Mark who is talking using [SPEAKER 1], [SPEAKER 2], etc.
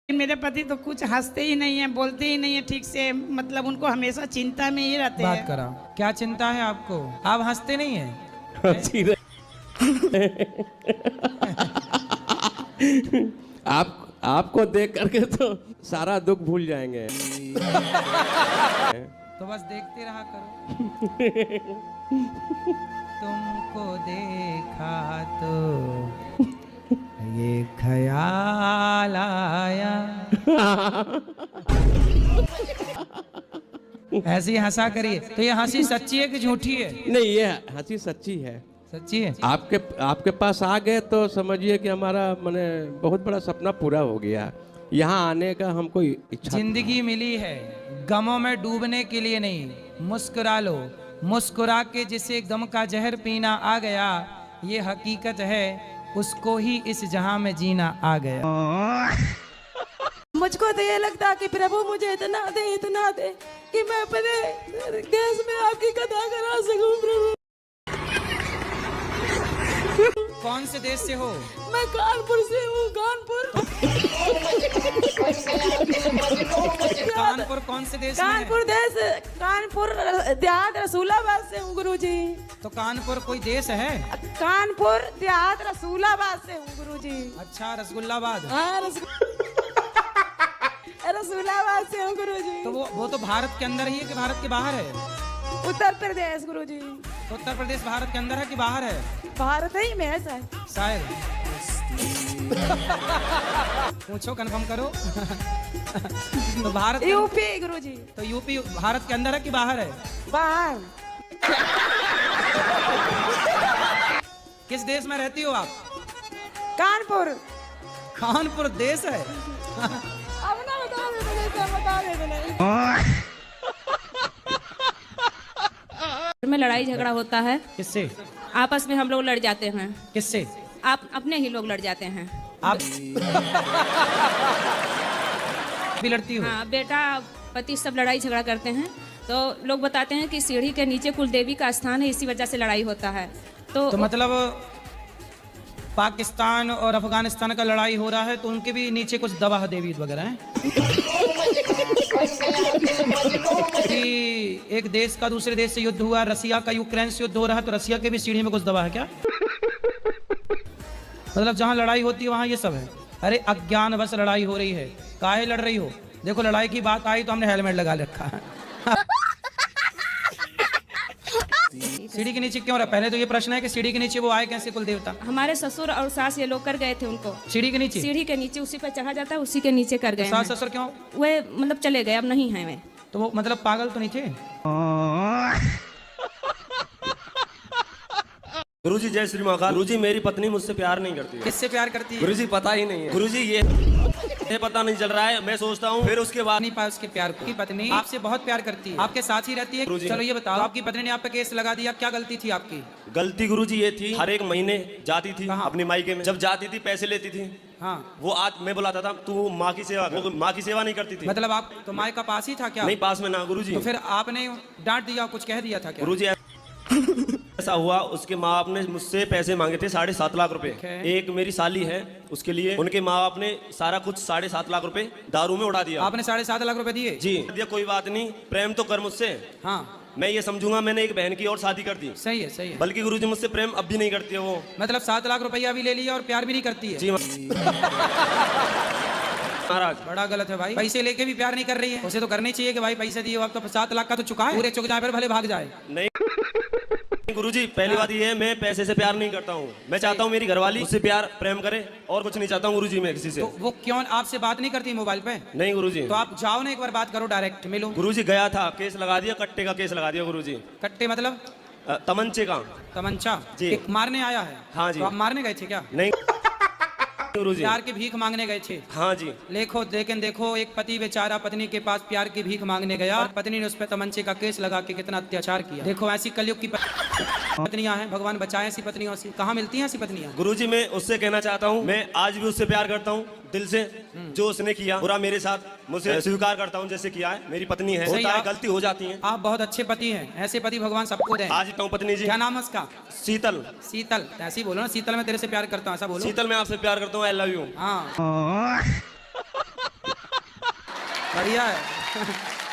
[SPEAKER 1] मेरे पति तो कुछ हंसते ही नहीं है, बोलते ही नहीं है ठीक से, मतलब उनको हमेशा चिंता में ही रहते हैं।
[SPEAKER 2] बात करा, क्या चिंता है आपको? आप हंसते नहीं हैं?
[SPEAKER 3] आपको देख करके तो सारा दुख भूल जाएंगे।
[SPEAKER 2] तो बस देखते रहा करो। तुमको देखा तो ये ख्याल आया। ऐसी हंसा करिए। तो ये हंसी सच्ची है कि झूठी है?
[SPEAKER 3] नहीं, ये हंसी सच्ची है।
[SPEAKER 2] सच्ची है।
[SPEAKER 3] आपके पास आ गए तो समझिए कि हमारा माने बहुत बड़ा सपना पूरा हो गया। यहाँ आने का हमको इच्छा।
[SPEAKER 2] जिंदगी मिली है गमों में डूबने के लिए नहीं, मुस्कुरा लो। मुस्कुरा के जिसे गम का जहर पीना आ गया, ये हकीकत है, उसको ही इस जहां में जीना आ गया।
[SPEAKER 4] मुझको तो ये लगता कि प्रभु मुझे इतना दे कि मैं अपने देश में आपकी कथा करा सकूं। प्रभु,
[SPEAKER 2] कौन से देश से हो?
[SPEAKER 4] मैं कानपुर से हूँ।
[SPEAKER 2] कानपुर कौन से देश में है?
[SPEAKER 4] कानपुर देहात रसूलाबाद से हूँ गुरुजी।
[SPEAKER 2] तो कानपुर कोई देश है?
[SPEAKER 4] कानपुर देहात रसूलाबाद से हूँ गुरुजी।
[SPEAKER 2] अच्छा, रसगुल्लाबाद।
[SPEAKER 4] हाँ, रसूलाबाद से हूँ गुरुजी।
[SPEAKER 2] तो वो तो भारत के अंदर ही है कि भारत के बाहर है?
[SPEAKER 4] उत्तर प्रदेश गुरुजी।
[SPEAKER 2] तो उत्तर प्रदेश भारत के अंदर है कि बाहर है?
[SPEAKER 4] भारत ही में है
[SPEAKER 2] शायद। पूछो, कंफर्म करो। तो भारत
[SPEAKER 4] यूपी गुरुजी।
[SPEAKER 2] तो यूपी भारत के अंदर है कि बाहर है?
[SPEAKER 4] बाहर।
[SPEAKER 2] किस देश में रहती हो आप?
[SPEAKER 4] कानपुर।
[SPEAKER 2] कानपुर देश है?
[SPEAKER 4] अब ना बता दे।
[SPEAKER 5] में लड़ाई झगड़ा होता है,
[SPEAKER 2] किससे?
[SPEAKER 5] आपस में हम लोग लड़ जाते हैं।
[SPEAKER 2] किससे?
[SPEAKER 5] आप अपने ही लोग लड़ जाते हैं।
[SPEAKER 2] आप भी लड़ती हो?
[SPEAKER 5] हाँ, बेटा पति सब लड़ाई झगड़ा करते हैं, तो लोग बताते हैं कि सीढ़ी के नीचे कुल देवी का स्थान है, इसी वजह से लड़ाई होता है। तो
[SPEAKER 2] मतलब पाकिस्तान और अफगानिस्तान का लड़ाई हो रहा है तो उनके भी नीचे कुछ दवा देवी वगैरह हैं? कि एक देश का दूसरे देश से युद्ध हुआ, रसिया का यूक्रेन से युद्ध हो रहा है, तो रसिया के भी सीढ़ी में कुछ दवा है क्या? मतलब जहाँ लड़ाई होती है वहाँ ये सब है? अरे अज्ञान बस लड़ाई हो रही है, काहे लड़ रही हो? देखो, लड़ाई की बात आई तो हमने हेलमेट लगा रखा है। सीढ़ी के नीचे क्यों रहा? पहले तो ये प्रश्न है कि सीढ़ी के नीचे वो आए कैसे कुल देवता?
[SPEAKER 5] हमारे ससुर और सास ये लोग कर गए थे उनको
[SPEAKER 2] सीढ़ी के नीचे।
[SPEAKER 5] सीढ़ी के नीचे उसी पर चढ़ा जाता है, उसी के नीचे कर गए।
[SPEAKER 2] सास ससुर क्यों?
[SPEAKER 5] वे मतलब चले गए, अब नहीं है वे।
[SPEAKER 2] तो वो मतलब पागल तो नहीं थे?
[SPEAKER 6] गुरुजी जय श्री महाकाल। गुरुजी मेरी पत्नी मुझसे प्यार नहीं करती है।
[SPEAKER 2] किससे प्यार करती है?
[SPEAKER 6] गुरुजी पता ही नहीं है। गुरुजी ये पता नहीं चल रहा है। मैं सोचता हूँ फिर उसके बाद
[SPEAKER 2] नहीं पाया उसके प्यार को। की पत्नी आपसे बहुत प्यार करती है, आपके साथ ही रहती है। चलो ये बताओ, आपकी पत्नी ने आप पे केस लगा दिया, क्या गलती थी आपकी?
[SPEAKER 6] गलती गुरुजी ये थी, हर एक महीने जाती थी अपनी मायके में। जब जाती थी पैसे लेती थी।
[SPEAKER 2] हाँ,
[SPEAKER 6] वो आज मैं बुलाता था तू माँ की सेवा, वो माँ की सेवा नहीं करती थी।
[SPEAKER 2] मतलब आप तो माँ का पास ही था क्या?
[SPEAKER 6] नहीं, पास में ना गुरुजी।
[SPEAKER 2] तो फिर आपने डांट दिया, कुछ कह दिया था क्या?
[SPEAKER 6] गुरुजी ऐसा हुआ, उसके माँ बाप ने मुझसे पैसे मांगे थे 7.5 लाख रुपए। एक मेरी साली है, उसके लिए उनके माँ बाप ने सारा कुछ 7.5 लाख रुपए दारू में उड़ा दिया।
[SPEAKER 2] आपने 7.5 लाख रुपए दिए?
[SPEAKER 6] जी दिया। कोई बात नहीं, प्रेम तो कर मुझसे।
[SPEAKER 2] हाँ,
[SPEAKER 6] मैं ये समझूंगा मैंने एक बहन की और शादी कर दी।
[SPEAKER 2] सही है, सही है।
[SPEAKER 6] बल्कि गुरुजी मुझसे प्रेम अब भी नहीं करती है वो।
[SPEAKER 2] मतलब 7 लाख रुपया भी ले लिया और प्यार भी नहीं करती है?
[SPEAKER 6] जी महाराज।
[SPEAKER 2] बड़ा गलत है भाई, पैसे लेके भी प्यार नहीं कर रही है। उसे तो करनी चाहिए कि भाई पैसे दिए, आप तो 7 लाख का तो चुका है, पूरे चुक जाए फिर भले भाग जाए।
[SPEAKER 6] नहीं गुरुजी, पहली बात ये है, मैं पैसे से प्यार नहीं करता हूँ। मैं चाहता हूँ मेरी घरवाली मुझसे प्यार प्रेम करे, और कुछ नहीं चाहता हूँ गुरुजी मैं किसी से।
[SPEAKER 2] तो वो क्यों आपसे बात नहीं करती मोबाइल पे?
[SPEAKER 6] नहीं गुरुजी।
[SPEAKER 2] तो आप जाओ ना, एक बार बात करो, डायरेक्ट मिलो।
[SPEAKER 6] गुरुजी गया था, केस लगा दिया, कट्टे का केस लगा दिया गुरुजी।
[SPEAKER 2] कट्टे मतलब?
[SPEAKER 6] तमंचे का।
[SPEAKER 2] तमंचा
[SPEAKER 6] जी।
[SPEAKER 2] मारने आया है?
[SPEAKER 6] हाँ जी।
[SPEAKER 2] तो आप मारने गए थे क्या?
[SPEAKER 6] नहीं गुरुजी,
[SPEAKER 2] प्यार की भीख मांगने गए थे?
[SPEAKER 6] हाँ जी।
[SPEAKER 2] लेकिन देखो, एक पति बेचारा पत्नी के पास प्यार की भीख मांगने गया और पत्नी ने उस पर तमंचे का केस लगा के कितना अत्याचार किया। देखो, ऐसी कलयुग की पत्नियां हैं, भगवान बचाए ऐसी पत्नियों से। कहाँ मिलती हैं ऐसी पत्नियां?
[SPEAKER 6] गुरुजी मैं उससे कहना चाहता हूँ, मैं आज भी उससे प्यार करता हूँ दिल से। जो उसने किया बुरा मेरे साथ, मुझे स्वीकार करता हूँ जैसे किया है। मेरी पत्नी है, होता है, गलती हो जाती है।
[SPEAKER 2] आप बहुत अच्छे पति हैं, ऐसे पति भगवान सबको दें।
[SPEAKER 6] आज कहूँ पत्नी जी।
[SPEAKER 2] क्या नाम है उसका?
[SPEAKER 6] शीतल।
[SPEAKER 2] शीतल, ऐसी बोलो ना, शीतल मैं तेरे से प्यार करता हूँ, ऐसा बोलो।
[SPEAKER 6] शीतल मैं आपसे प्यार करता हूँ, आई लव यू।
[SPEAKER 2] हाँ। बढ़िया है।